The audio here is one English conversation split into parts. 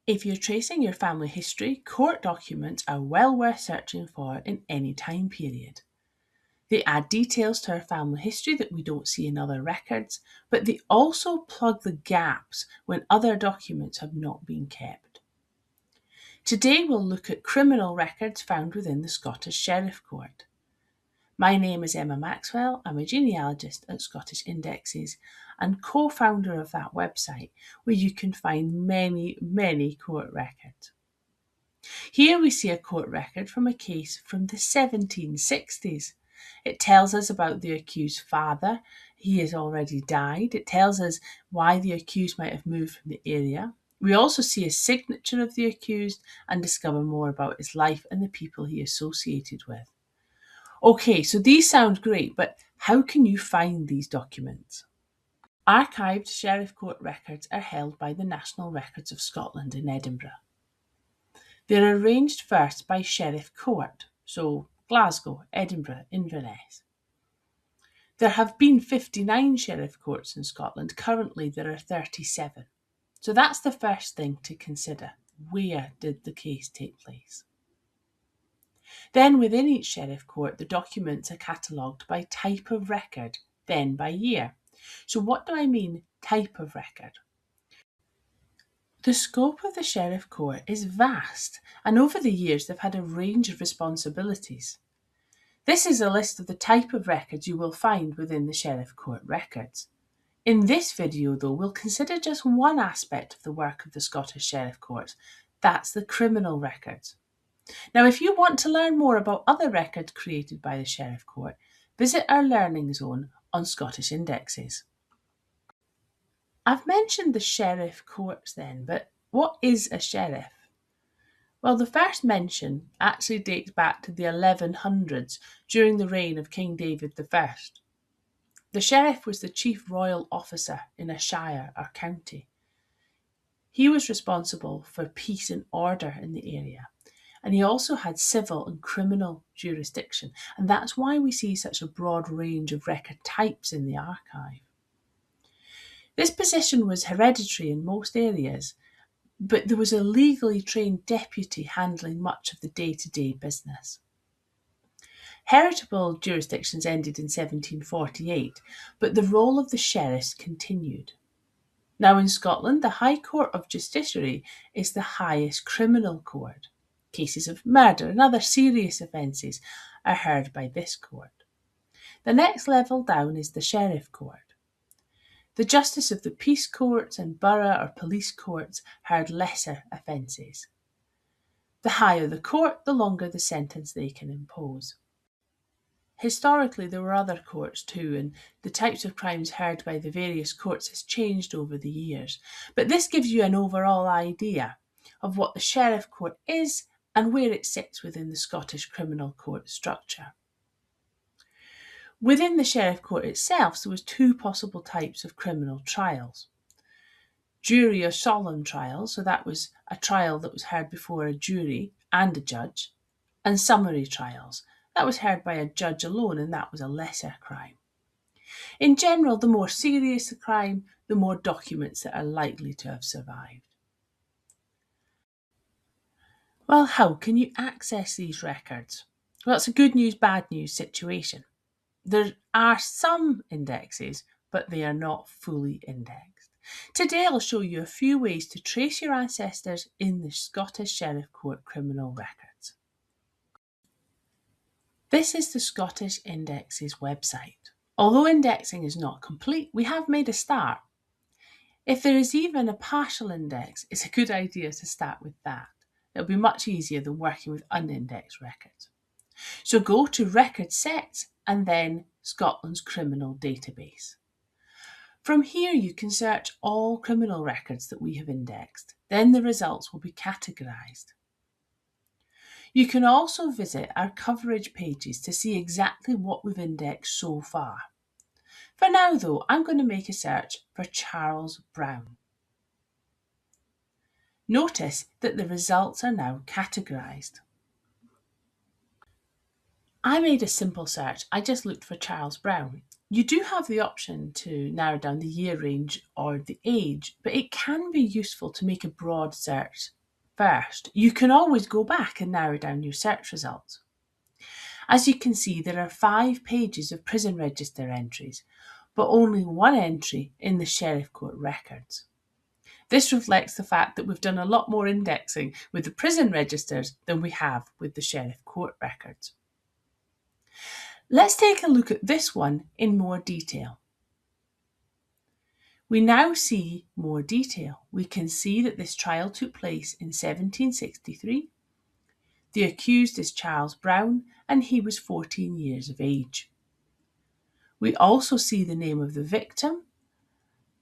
If you're tracing your family history, court documents are well worth searching for in any time period. They add details to our family history that we don't see in other records, but they also plug the gaps when other documents have not been kept. Today we'll look at criminal records found within the Scottish Sheriff Court. My name is Emma Maxwell. I'm a genealogist at Scottish Indexes and co-founder of that website where you can find many court records. Here we see a court record from a case from the 1760s. It tells us about the accused's father. He has already died. It tells us why the accused might have moved from the area. We also see a signature of the accused and discover more about his life and the people he associated with. Okay, so these sound great, but how can you find these documents? Archived Sheriff Court records are held by the National Records of Scotland in Edinburgh. They're arranged first by Sheriff Court, so Glasgow, Edinburgh, Inverness. There have been 59 Sheriff Courts in Scotland. Currently, there are 37. So that's the first thing to consider. Where did the case take place? Then within each Sheriff Court, the documents are catalogued by type of record, then by year. So what do I mean, type of record? The scope of the Sheriff Court is vast, and over the years they've had a range of responsibilities. This is a list of the type of records you will find within the Sheriff Court records. In this video, though, we'll consider just one aspect of the work of the Scottish Sheriff Courts. That's the criminal records. Now, if you want to learn more about other records created by the Sheriff Court, visit our learning zone on Scottish Indexes. I've mentioned the Sheriff Courts then, but what is a sheriff? Well, the first mention actually dates back to the 1100s during the reign of King David I. The sheriff was the chief royal officer in a shire or county. He was responsible for peace and order in the area, and he also had civil and criminal jurisdiction, and that's why we see such a broad range of record types in the archive. This position was hereditary in most areas, but there was a legally trained deputy handling much of the day-to-day business. Heritable jurisdictions ended in 1748, but the role of the sheriffs continued. Now in Scotland, the High Court of Justiciary is the highest criminal court. Cases of murder and other serious offences are heard by this court. The next level down is the Sheriff Court. The justice of the peace courts and borough or police courts heard lesser offences. The higher the court, the longer the sentence they can impose. Historically, there were other courts too, and the types of crimes heard by the various courts has changed over the years. But this gives you an overall idea of what the Sheriff Court is and where it sits within the Scottish criminal court structure. Within the Sheriff Court itself, there was two possible types of criminal trials. Jury or solemn trials, so that was a trial that was heard before a jury and a judge, and summary trials. That was heard by a judge alone, and that was a lesser crime. In general, the more serious the crime, the more documents that are likely to have survived. Well, how can you access these records? Well, it's a good news, bad news situation. There are some indexes, but they are not fully indexed. Today I'll show you a few ways to trace your ancestors in the Scottish Sheriff Court criminal records. This is the Scottish Indexes website. Although indexing is not complete, we have made a start. If there is even a partial index, it's a good idea to start with that. It'll be much easier than working with unindexed records. So go to Record Sets and then Scotland's Criminal Database. From here you can search all criminal records that we have indexed. Then the results will be categorised. You can also visit our coverage pages to see exactly what we've indexed so far. For now though, I'm going to make a search for Charles Brown. Notice that the results are now categorised. I made a simple search. I just looked for Charles Brown. You do have the option to narrow down the year range or the age, but it can be useful to make a broad search first. You can always go back and narrow down your search results. As you can see, there are 5 pages of prison register entries, but only 1 entry in the Sheriff Court records. This reflects the fact that we've done a lot more indexing with the prison registers than we have with the Sheriff Court records. Let's take a look at this one in more detail. We now see more detail. We can see that this trial took place in 1763. The accused is Charles Brown, and he was 14 years of age. We also see the name of the victim,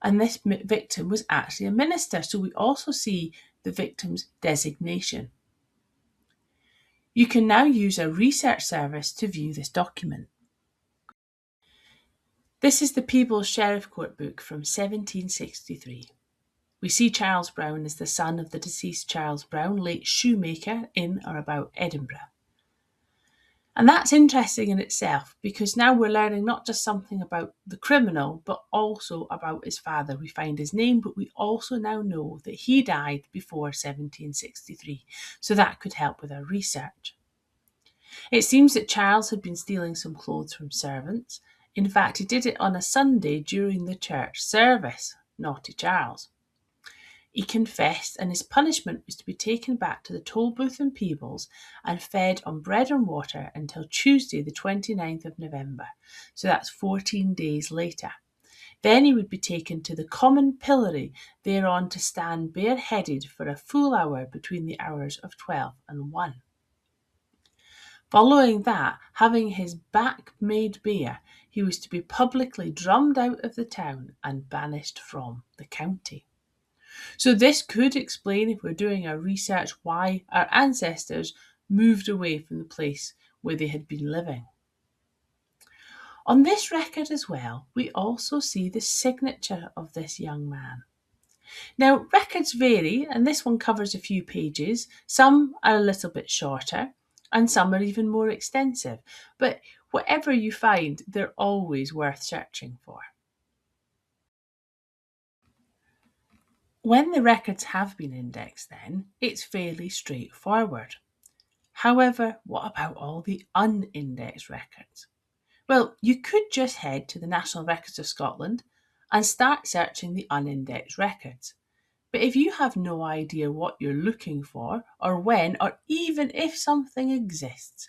and this victim was actually a minister, so we also see the victim's designation. You can now use a research service to view this document. This is the People's Sheriff Court book from 1763. We see Charles Brown as the son of the deceased Charles Brown, late shoemaker in or about Edinburgh. And that's interesting in itself, because now we're learning not just something about the criminal, but also about his father. We find his name, but we also now know that he died before 1763, so that could help with our research. It seems that Charles had been stealing some clothes from servants. In fact, he did it on a Sunday during the church service. Naughty Charles. He confessed, and his punishment was to be taken back to the toll booth in Peebles and fed on bread and water until Tuesday the 29th of November. So that's 14 days later. Then he would be taken to the common pillory, thereon to stand bareheaded for a full hour between the hours of 12 and 1. Following that, having his back made bare, he was to be publicly drummed out of the town and banished from the county. So this could explain, if we're doing our research, why our ancestors moved away from the place where they had been living. On this record as well, we also see the signature of this young man. Now, records vary, and this one covers a few pages. Some are a little bit shorter, and some are even more extensive. But whatever you find, they're always worth searching for. When the records have been indexed then, it's fairly straightforward. However, what about all the unindexed records? Well, you could just head to the National Records of Scotland and start searching the unindexed records. But if you have no idea what you're looking for, or when, or even if something exists,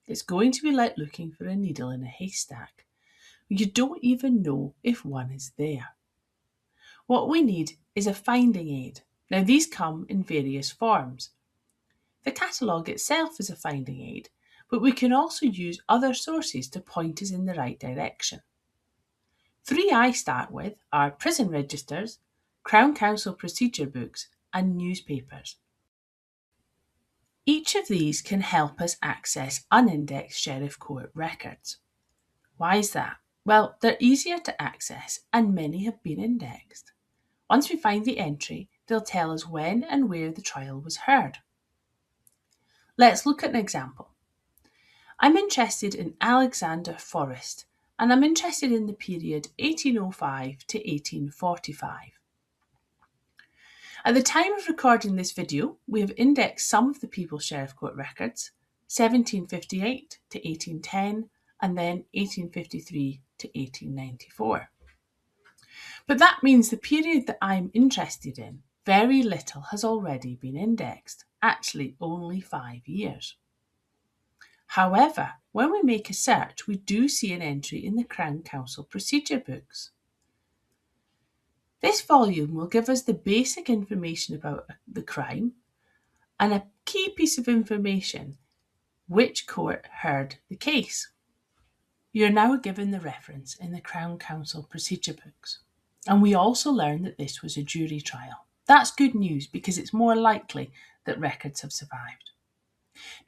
it's going to be like looking for a needle in a haystack. You don't even know if one is there. What we need is a finding aid. Now, these come in various forms. The catalogue itself is a finding aid, but we can also use other sources to point us in the right direction. 3 I start with are prison registers, Crown Counsel Procedure Books, and newspapers. Each of these can help us access unindexed Sheriff Court records. Why is that? Well, they're easier to access, and many have been indexed. Once we find the entry, they'll tell us when and where the trial was heard. Let's look at an example. I'm interested in Alexander Forrest, and I'm interested in the period 1805 to 1845. At the time of recording this video, we have indexed some of the People's Sheriff Court records, 1758 to 1810, and then 1853 to 1894. But that means the period that I'm interested in, very little has already been indexed, actually only 5 years. However, when we make a search, we do see an entry in the Crown Counsel Procedure Books. This volume will give us the basic information about the crime and a key piece of information: which court heard the case. You're now given the reference in the Crown Counsel Procedure Books. And we also learn that this was a jury trial. That's good news, because it's more likely that records have survived.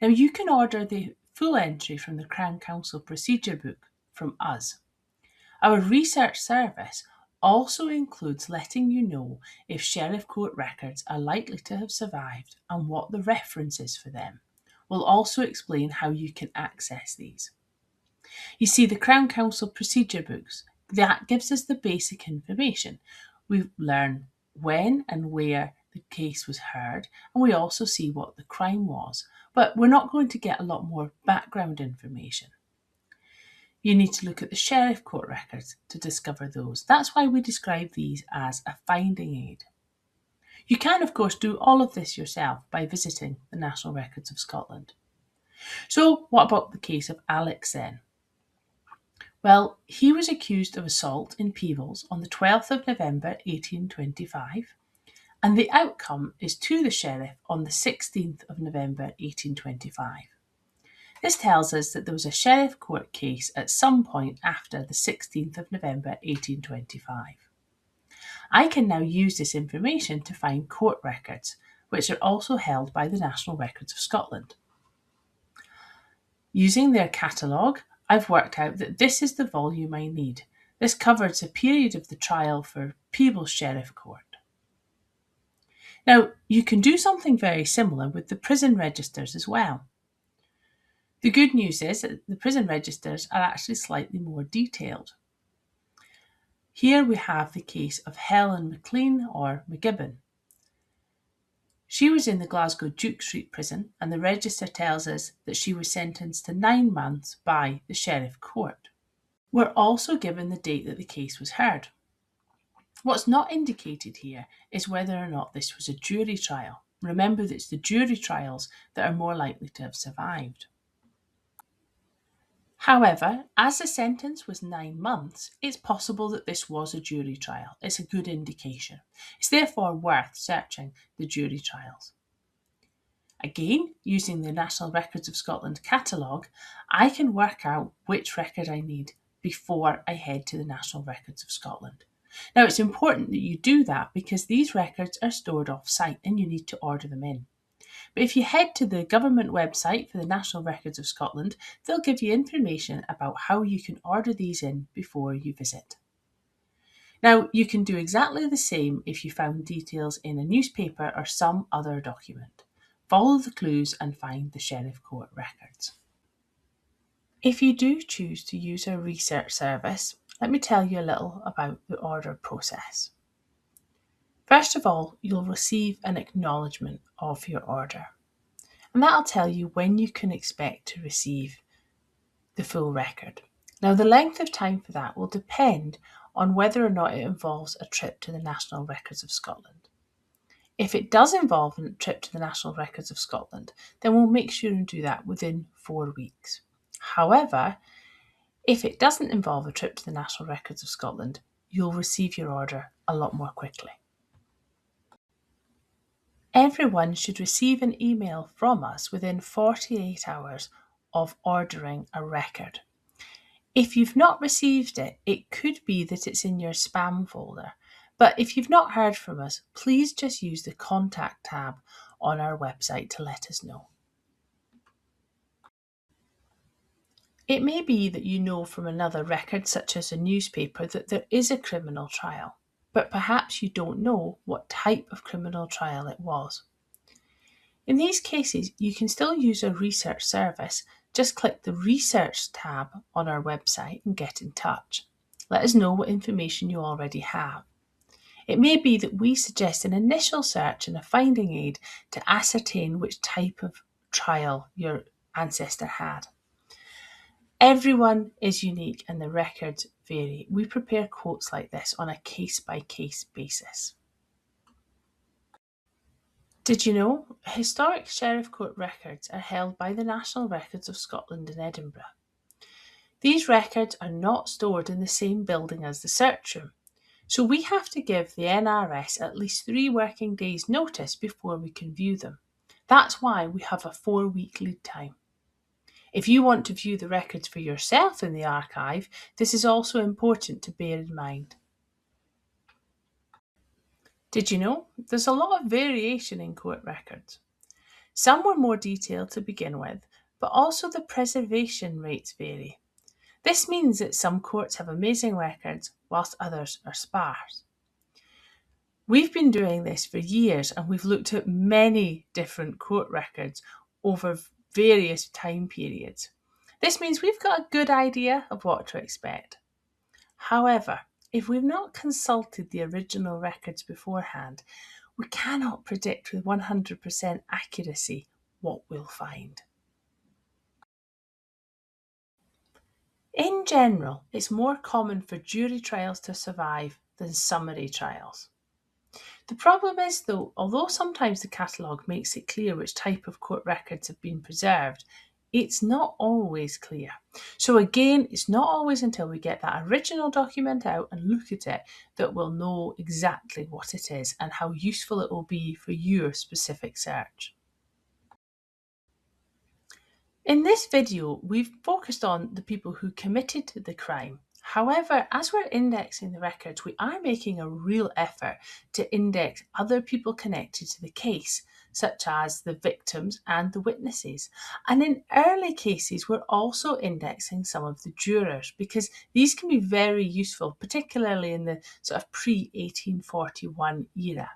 Now, you can order the full entry from the Crown Counsel Procedure Book from us. Our research service also includes letting you know if Sheriff Court records are likely to have survived and what the reference is for them. We'll also explain how you can access these. You see, the Crown Counsel Procedure Books, that gives us the basic information. We learn when and where the case was heard, and we also see what the crime was. But we're not going to get a lot more background information. You need to look at the sheriff court records to discover those. That's why we describe these as a finding aid. You can, of course, do all of this yourself by visiting the National Records of Scotland. So, what about the case of Alex then? Well, he was accused of assault in Peebles on the 12th of November 1825, and the outcome is to the sheriff on the 16th of November 1825. This tells us that there was a sheriff court case at some point after the 16th of November 1825. I can now use this information to find court records, which are also held by the National Records of Scotland. Using their catalogue, I've worked out that this is the volume I need. This covers a period of the trial for Peebles Sheriff Court. Now, you can do something very similar with the prison registers as well. The good news is that the prison registers are actually slightly more detailed. Here we have the case of Helen McLean or McGibbon. She was in the Glasgow Duke Street prison, and the register tells us that she was sentenced to 9 months by the Sheriff Court. We're also given the date that the case was heard. What's not indicated here is whether or not this was a jury trial. Remember that it's the jury trials that are more likely to have survived. However, as the sentence was 9 months, it's possible that this was a jury trial. It's a good indication. It's therefore worth searching the jury trials. Again, using the National Records of Scotland catalogue, I can work out which record I need before I head to the National Records of Scotland. Now, it's important that you do that because these records are stored off-site and you need to order them in. But if you head to the government website for the National Records of Scotland, they'll give you information about how you can order these in before you visit. Now, you can do exactly the same if you found details in a newspaper or some other document. Follow the clues and find the Sheriff Court records. If you do choose to use a research service, let me tell you a little about the order process. First of all, you'll receive an acknowledgement of your order, and that'll tell you when you can expect to receive the full record. Now, the length of time for that will depend on whether or not it involves a trip to the National Records of Scotland. If it does involve a trip to the National Records of Scotland, then we'll make sure and do that within 4 weeks. However, if it doesn't involve a trip to the National Records of Scotland, you'll receive your order a lot more quickly. Everyone should receive an email from us within 48 hours of ordering a record. If you've not received it, it could be that it's in your spam folder. But if you've not heard from us, please just use the contact tab on our website to let us know. It may be that you know from another record, such as a newspaper, that there is a criminal trial, but perhaps you don't know what type of criminal trial it was. In these cases, you can still use a research service. Just click the Research tab on our website and get in touch. Let us know what information you already have. It may be that we suggest an initial search and a finding aid to ascertain which type of trial your ancestor had. Everyone is unique and the records vary. We prepare quotes like this on a case-by-case basis. Did you know historic Sheriff Court records are held by the National Records of Scotland in Edinburgh? These records are not stored in the same building as the search room, so we have to give the NRS at least 3 working days' notice before we can view them. That's why we have a 4-week lead time. If you want to view the records for yourself in the archive, this is also important to bear in mind. Did you know there's a lot of variation in court records? Some were more detailed to begin with, but also the preservation rates vary. This means that some courts have amazing records whilst others are sparse. We've been doing this for years and we've looked at many different court records over various time periods. This means we've got a good idea of what to expect. However, if we've not consulted the original records beforehand, we cannot predict with 100% accuracy what we'll find. In general, it's more common for jury trials to survive than summary trials. The problem is, though, although sometimes the catalogue makes it clear which type of court records have been preserved, it's not always clear. So again, it's not always until we get that original document out and look at it that we'll know exactly what it is and how useful it will be for your specific search. In this video, we've focused on the people who committed the crime. However, as we're indexing the records, we are making a real effort to index other people connected to the case, such as the victims and the witnesses. And in early cases, we're also indexing some of the jurors because these can be very useful, particularly in the sort of pre-1841 era.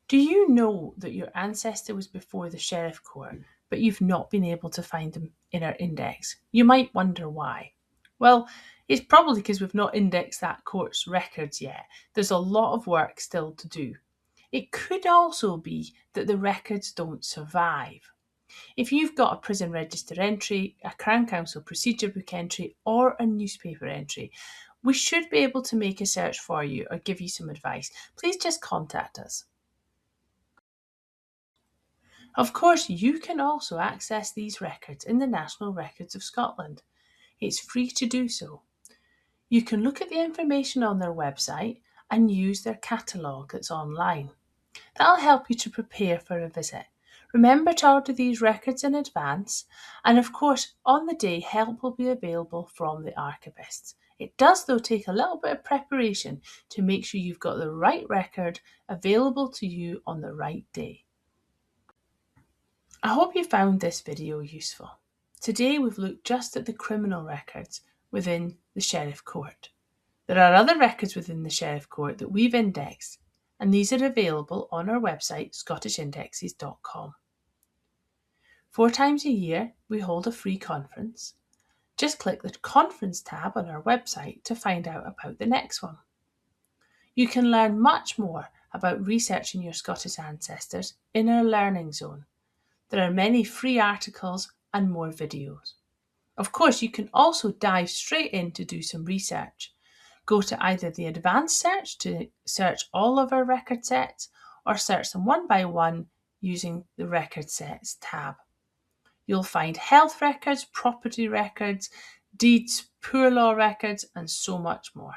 Do you know that your ancestor was before the sheriff court, but you've not been able to find them in our index? You might wonder why. Well, it's probably because we've not indexed that court's records yet. There's a lot of work still to do. It could also be that the records don't survive. If you've got a prison register entry, a Crown Counsel Procedure Book entry, or a newspaper entry, we should be able to make a search for you or give you some advice. Please just contact us. Of course, you can also access these records in the National Records of Scotland. It's free to do so. You can look at the information on their website and use their catalogue that's online. That'll help you to prepare for a visit. Remember to order these records in advance, and of course, on the day, help will be available from the archivists. It does, though, take a little bit of preparation to make sure you've got the right record available to you on the right day. I hope you found this video useful. Today we've looked just at the criminal records within the Sheriff Court. There are other records within the Sheriff Court that we've indexed, and these are available on our website scottishindexes.com. 4 times a year we hold a free conference. Just click the conference tab on our website to find out about the next one. You can learn much more about researching your Scottish ancestors in our learning zone. There are many free articles and more videos. Of course, you can also dive straight in to do some research. Go to either the advanced search to search all of our record sets or search them one by one using the record sets tab. You'll find health records, property records, deeds, poor law records, and so much more.